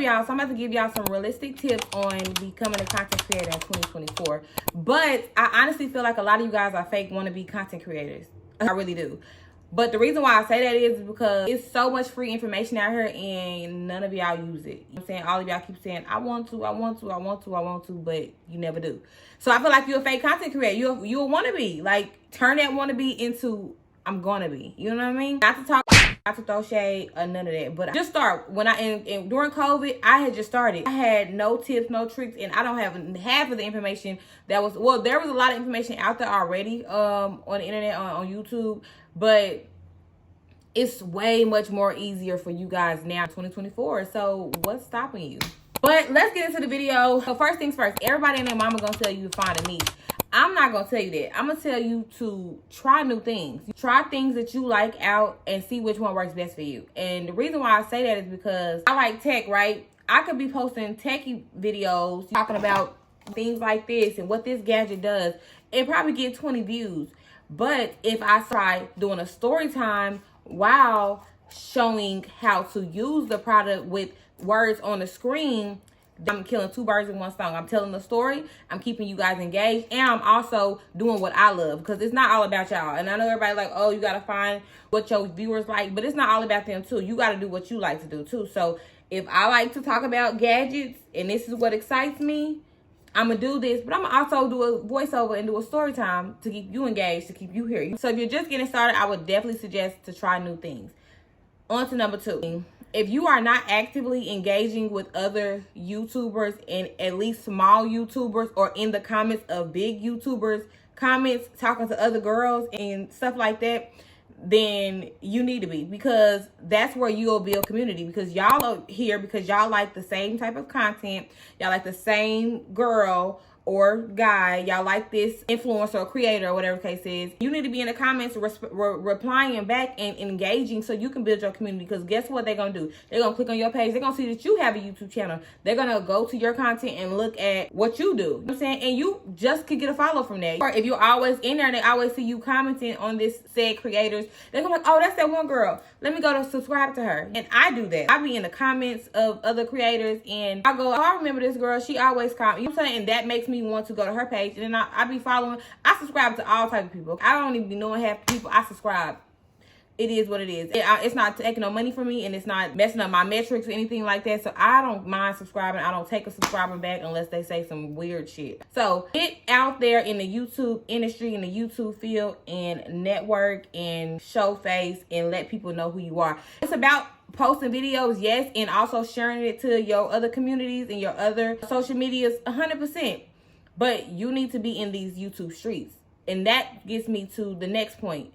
y'all? So I'm about to give y'all some realistic tips on becoming a content creator in 2024. But I honestly feel like a lot of you guys are fake wannabe content creators. I really do. But the reason why I say that is because it's so much free information out here and none of y'all use it. You know what I'm saying? All of y'all keep saying, I want to, but you never do. So I feel like you're a fake content creator. You're a wannabe. Like, turn that wannabe into I'm gonna be. You know what I mean? Not to talk, not to throw shade or none of that. But just start. When during COVID, I had just started. I had no tips, no tricks, and I don't have half of the information that was, well, there was a lot of information out there already on the internet, on YouTube, but it's way much more easier for you guys now in 2024. So what's stopping you? But let's get into the video. So first things first, everybody and their mama gonna tell you to find a niche. I'm not gonna tell you that. I'm gonna tell you to try new things. Try things that you like out and see which one works best for you. And the reason why I say that is because I like tech, right? I could be posting techie videos talking about things like this and what this gadget does and probably get 20 views. But if I try doing a story time while showing how to use the product with words on the screen, I'm killing two birds with one stone. I'm telling the story, I'm keeping you guys engaged, and I'm also doing what I love, because it's not all about y'all. And I know everybody like, oh, you gotta find what your viewers like, but it's not all about them too. You gotta do what you like to do too. So if I like to talk about gadgets and this is what excites me, I'm gonna do this, but I'm gonna also do a voiceover and do a story time to keep you engaged, to keep you here. So if you're just getting started, I would definitely suggest to try new things. On to number 2. If you are not actively engaging with other YouTubers, and at least small YouTubers, or in the comments of big YouTubers comments, talking to other girls and stuff like that, then you need to be, because that's where you'll build community, because y'all are here because y'all like the same type of content, y'all like the same girl or guy, y'all like this influencer or creator or whatever the case is. You need to be in the comments replying back and engaging so you can build your community, because guess what they're gonna do? They're gonna click on your page. They're gonna see that you have a YouTube channel. They're gonna go to your content and look at what you do. You know what I'm saying? And you just could get a follow from that. Or if you're always in there and they always see you commenting on this said creators, they're gonna be like, oh, that's that one girl. Let me go to subscribe to her. And I do that. I be in the comments of other creators and I go, oh, I remember this girl. She always comment. You know what I'm saying? And that makes me want to go to her page, and then I be following. I subscribe to all type of people. I don't even be knowing half the people I subscribe. It is what it is. It's not taking no money from me, and it's not messing up my metrics or anything like that. So I don't mind subscribing. I don't take a subscriber back unless they say some weird shit. So get out there in the YouTube industry, in the YouTube field, and network and show face and let people know who you are. It's about posting videos, yes, and also sharing it to your other communities and your other social medias, 100%. But you need to be in these YouTube streets. And that gets me to the next point.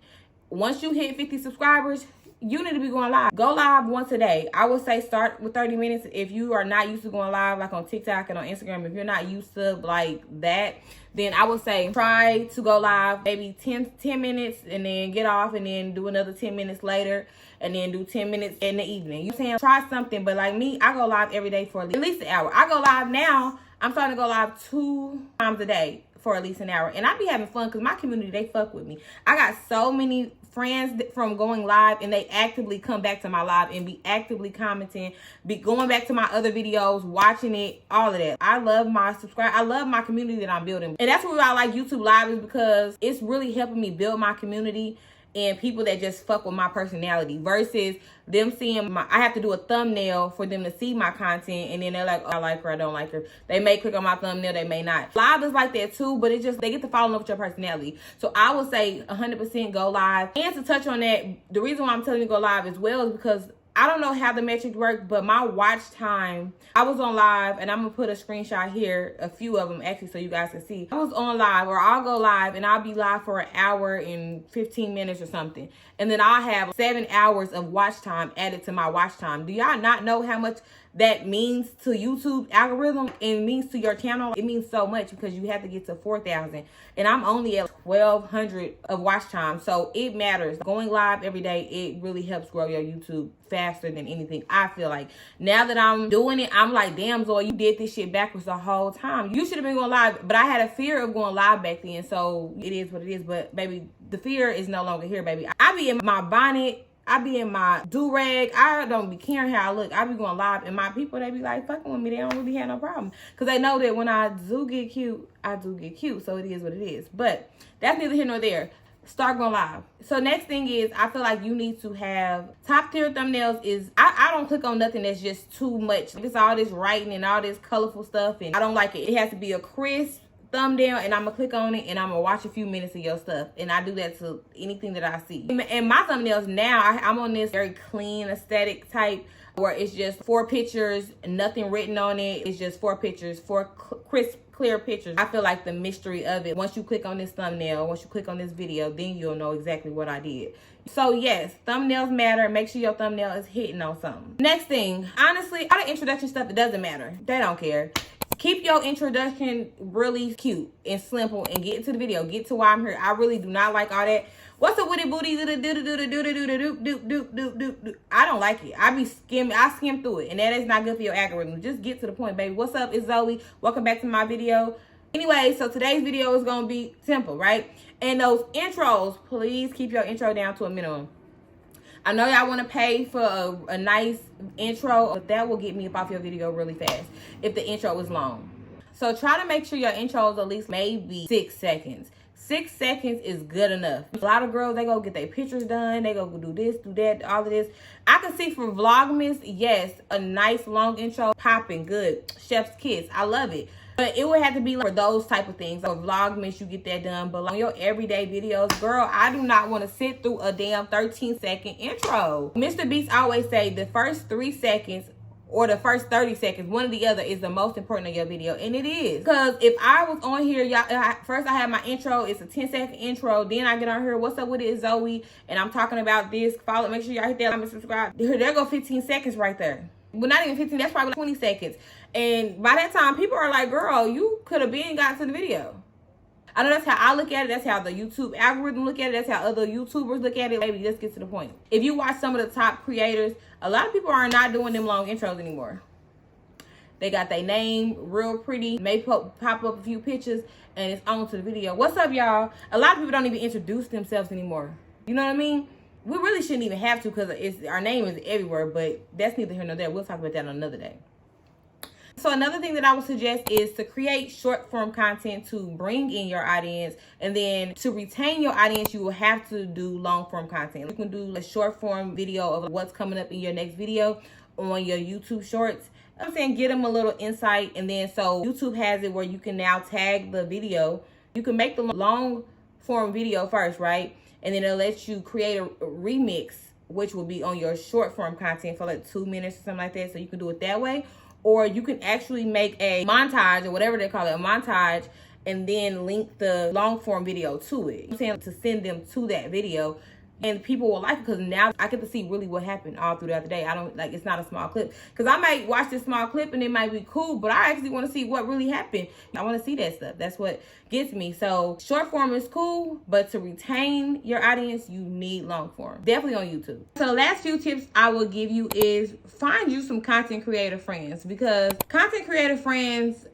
Once you hit 50 subscribers, you need to be going live. Go live once a day. I would say start with 30 minutes. If you are not used to going live, like on TikTok and on Instagram, if you're not used to like that, then I would say try to go live maybe 10 minutes and then get off and then do another 10 minutes later and then do 10 minutes in the evening. You know what I'm saying? Try something. But like me, I go live every day for at least an hour. I go live now. I'm starting to go live 2 times a day for at least an hour. And I be having fun because my community, they fuck with me. I got so many friends from going live, and they actively come back to my live and be actively commenting, be going back to my other videos, watching it, all of that. I love my I love my community that I'm building. And that's why I like YouTube Live, is because it's really helping me build my community and people that just fuck with my personality, versus them seeing I have to do a thumbnail for them to see my content, and then they're like, oh, I like her, I don't like her. They may click on my thumbnail, they may not. Live is like that too, but they get to fall in love with your personality. So I would say 100% go live. And to touch on that, the reason why I'm telling you to go live as well is because I don't know how the metrics work, but my watch time, I was on live, and I'm going to put a screenshot here, a few of them actually, so you guys can see. I was on live, or I'll go live, and I'll be live for an hour and 15 minutes or something. And then I'll have 7 hours of watch time added to my watch time. Do y'all not know how much that means to YouTube algorithm and means to your channel? It means so much, because you have to get to 4,000, and I'm only at 1,200 of watch time. So it matters. Going live every day, it really helps grow your YouTube faster than anything. I feel like now that I'm doing it, I'm like, damn, Zoe, you did this shit backwards the whole time. You should have been going live. But I had a fear of going live back then, so it is what it is. But baby, the fear is no longer here, baby. I be in my bonnet I be in my do-rag. I don't be caring how I look. I be going live, and my people, they be like fucking with me. They don't really have no problem, because they know that when I do get cute, I do get cute. So it is what it is. But that's neither here nor there. Start going live. So next thing is, I feel like you need to have top tier thumbnails. Is I don't click on nothing that's just too much. It's all this writing and all this colorful stuff, and I don't like it. It has to be a crisp thumbnail, and I'm gonna click on it and I'm gonna watch a few minutes of your stuff, and I do that to anything that I see. And my thumbnails now, I'm on this very clean aesthetic type, where it's just 4 pictures, nothing written on it. It's just 4 pictures, 4 crisp, clear pictures. I feel like the mystery of it, once you click on this thumbnail, once you click on this video, then you'll know exactly what I did. So yes, thumbnails matter. Make sure your thumbnail is hitting on something. Next thing, honestly, all the introduction stuff, it doesn't matter. They don't care. Keep your introduction really cute and simple, and get into the video. Get to why I'm here. I really do not like all that. What's up with it, booty? I don't like it. I skim through it, and that is not good for your algorithm. Just get to the point, baby. What's up? It's Zoe. Welcome back to my video. Anyway, so today's video is gonna be simple, right? And those intros, please keep your intro down to a minimum. I know y'all want to pay for a nice intro, but that will get me up off your video really fast if the intro is long. So try to make sure your intro is at least maybe 6 seconds. 6 seconds is good enough. A lot of girls, they go get their pictures done. They go do this, do that, all of this. I can see for Vlogmas, yes, a nice long intro, popping, good. Chef's kiss, I love it. But it would have to be like for those type of things. So Vlogmas, you get that done. But on your everyday videos, girl, I do not want to sit through a damn 13-second intro. Mr. Beast always say the first 3 seconds or the first 30 seconds, one or the other, is the most important of your video. And it is. Because if I was on here, y'all, first I have my intro. It's a 10-second intro. Then I get on here. What's up with it, Zoe? And I'm talking about this. Follow. Make sure y'all hit that like and subscribe. There go 15 seconds right there. Well, not even 15. That's probably like 20 seconds. And by that time, people are like, girl, you could have been got to the video. I know that's how I look at it. That's how the YouTube algorithm look at it. That's how other YouTubers look at it. Baby, let's get to the point. If you watch some of the top creators, a lot of people are not doing them long intros anymore. They got their name real pretty, may pop up a few pictures, and it's on to the video. What's up, y'all? A lot of people don't even introduce themselves anymore. You know what I mean? We really shouldn't even have to, because our name is everywhere, but that's neither here nor there. We'll talk about that on another day. So another thing that I would suggest is to create short form content to bring in your audience, and then to retain your audience, you will have to do long form content. You can do a short form video of what's coming up in your next video on your YouTube shorts. I'm saying get them a little insight, and then so YouTube has it where you can now tag the video. You can make the long form video first, right? And then it'll let you create a remix, which will be on your short form content for like 2 minutes or something like that. So you can do it that way. Or you can actually make a montage, or whatever they call it, a montage, and then link the long form video to it. I'm saying to send them to that video, and people will like it, because now I get to see really what happened all throughout the day. I don't like, it's not a small clip, because I might watch this small clip and it might be cool, but I actually want to see what really happened. I want to see that stuff. That's what gets me. So short form is cool, but to retain your audience, you need long form. Definitely on YouTube. So the last few tips I will give you is find you some content creator friends, because content creator friends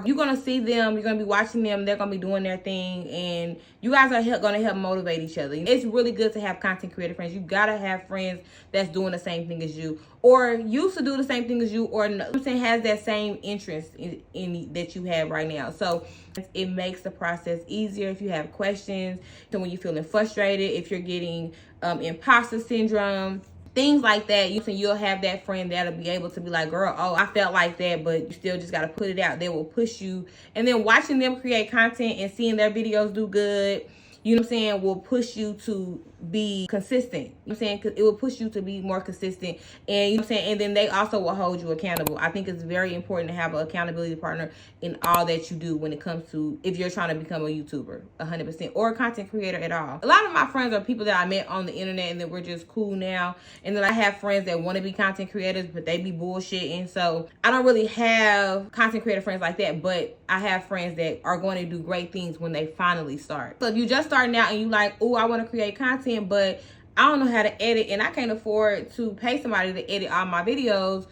you're gonna see them, you're gonna be watching them, they're gonna be doing their thing, and you guys are gonna help motivate each other. It's really good to have content creator friends. You gotta have friends that's doing the same thing as you, or used to do the same thing as you, or has that same interest in that you have right now. So it makes the process easier if you have questions, so when you're feeling frustrated, if you're getting imposter syndrome, things like that. You'll have that friend that'll be able to be like, girl, oh, I felt like that, but you still just got to put it out. They will push you. And then watching them create content and seeing their videos do good, you know what I'm saying, will push you to be consistent. You know what I'm saying? 'Cause it will push you to be more consistent. And you know what I'm saying? And then they also will hold you accountable. I think it's very important to have an accountability partner in all that you do when it comes to, if you're trying to become a YouTuber, 100%, or a content creator at all. A lot of my friends are people that I met on the internet and that we're just cool now. And then I have friends that want to be content creators, but they be bullshitting. So I don't really have content creator friends like that, but I have friends that are going to do great things when they finally start. So if you just starting out and you like, oh, I want to create content, but I don't know how to edit and I can't afford to pay somebody to edit all my videos,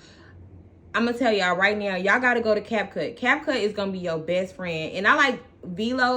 I'm gonna tell y'all right now, y'all gotta go to CapCut. CapCut is gonna be your best friend. And I like VLO,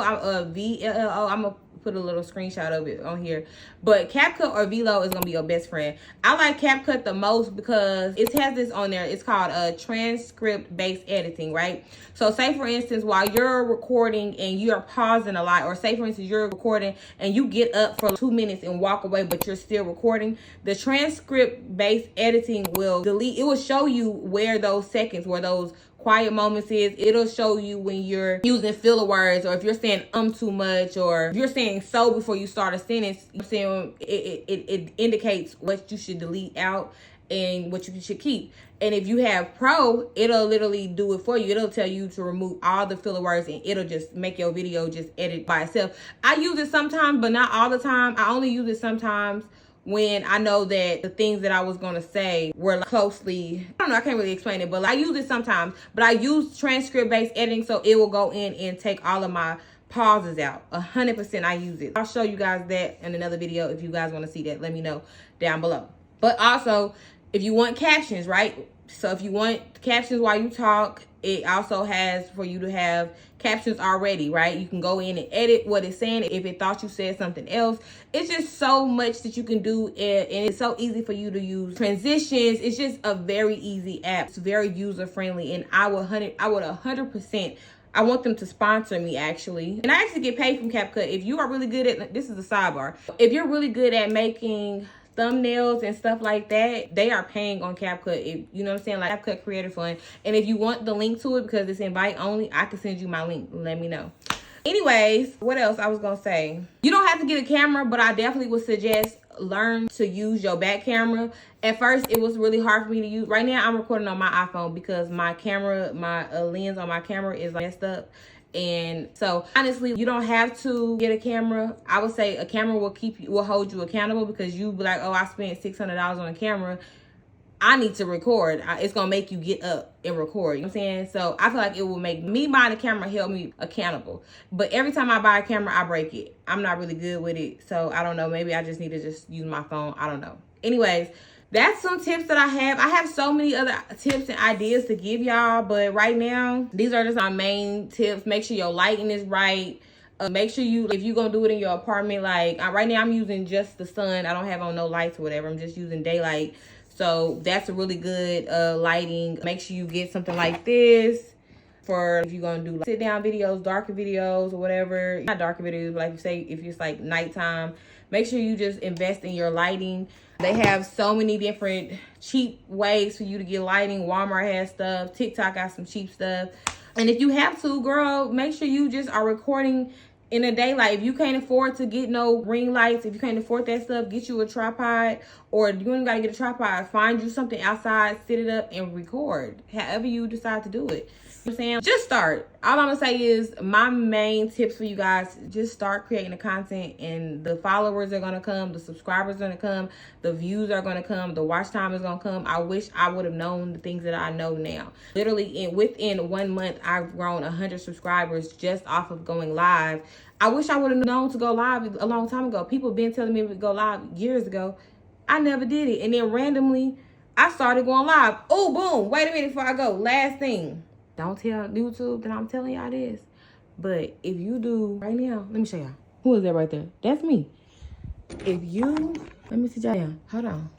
VLO. I'm gonna put a little screenshot of it on here. But CapCut or Velo is gonna be your best friend. I like CapCut the most because it has this on there. It's called transcript based editing, right? So say for instance, while you're recording and you're pausing a lot, or say for instance you're recording and you get up for 2 minutes and walk away, but you're still recording, the transcript based editing will delete. It will show you where those seconds, where those quiet moments is. It'll show you when you're using filler words, or if you're saying too much, or if you're saying so before you start a sentence. You're saying it indicates what you should delete out and what you should keep. And if you have Pro, it'll literally do it for you. It'll tell you to remove all the filler words, and it'll just make your video just edit by itself. I use it sometimes, but not all the time. I only use it sometimes when I know that the things that I was going to say were closely, I don't know, I can't really explain it, but I use it sometimes. But I use transcript-based editing, so it will go in and take all of my pauses out. 100% I use it. I'll show you guys that in another video. If you guys want to see that, let me know down below. But also, if you want captions, right? So if you want captions while you talk, it also has for you to have captions already, right? You can go in and edit what it's saying if it thought you said something else. It's just so much that you can do, and it's so easy for you to use. Transitions, it's just a very easy app. It's very user friendly, and I would 100%. I want them to sponsor me, actually. And I actually get paid from CapCut. If you are really good at, this is a sidebar, if you're really good at making thumbnails and stuff like that, they are paying on CapCut. If you know what I'm saying, like CapCut Creator Fund. And if you want the link to it, because it's invite only, I can send you my link. Let me know. Anyways, what else I was gonna say? You don't have to get a camera, but I definitely would suggest learn to use your back camera. At first, it was really hard for me to use. Right now, I'm recording on my iPhone because my camera, my lens on my camera is messed up. And so honestly, you don't have to get a camera. I would say a camera will hold you accountable, because you be like, oh, I spent $600 on a camera. I need to record. It's gonna make you get up and record. You know what I'm saying? So I feel like it will make me buying a camera help me accountable. But every time I buy a camera, I break it. I'm not really good with it. So I don't know. Maybe I just need to just use my phone. I don't know. Anyways, that's some tips that I have. I have so many other tips and ideas to give y'all, but right now, these are just my main tips. Make sure your lighting is right. Make sure if you're gonna do it in your apartment, like right now I'm using just the sun. I don't have on no lights or whatever. I'm just using daylight. So that's a really good lighting. Make sure you get something like this for if you're gonna do like sit down videos, darker videos or whatever. Not darker videos, but like you say, if it's like nighttime, make sure you just invest in your lighting. They have so many different cheap ways for you to get lighting. Walmart has stuff. TikTok got some cheap stuff. And if you have to, girl, make sure you just are recording in the daylight. If you can't afford to get no ring lights, if you can't afford that stuff, get you a tripod. Or you ain't gotta get a tripod. Find you something outside, sit it up, and record. However you decide to do it. You know what I'm saying? Just start. All I'm gonna say is my main tips for you guys, just start creating the content, and the followers are gonna come, the subscribers are gonna come, the views are gonna come, the watch time is gonna come. I wish I would have known the things that I know now. Literally within 1 month, I've grown 100 subscribers just off of going live. I wish I would have known to go live a long time ago. People been telling me to go live years ago. I never did it. And then randomly, I started going live. Oh, boom. Wait a minute before I go. Last thing. Don't tell YouTube that I'm telling y'all this. But if you do right now, let me show y'all. Who is that right there? That's me. If you, let me see y'all. Hold on.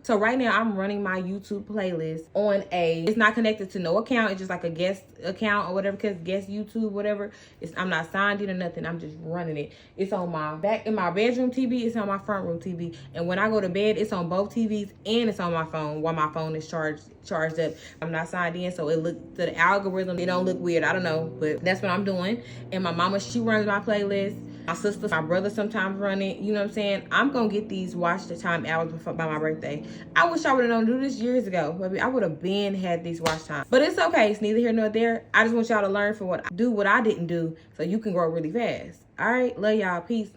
So right now I'm running my YouTube playlist on it's not connected to no account. It's just like a guest account or whatever, because guest YouTube, whatever. I'm not signed in or nothing. I'm just running it. It's on my in my bedroom TV. It's on my front room TV. And when I go to bed, it's on both TVs, and it's on my phone while my phone is charged up. I'm not signed in, so it look to the algorithm. It don't look weird. I don't know, but that's what I'm doing. And my mama, she runs my playlist. My sister, my brother sometimes run it. You know what I'm saying? I'm gonna get these watch the time hours by my birthday. I wish I would have known to do this years ago. Maybe I would have had these watch times. But it's okay. It's neither here nor there. I just want y'all to learn from what I didn't do, so you can grow really fast. All right, love y'all. Peace.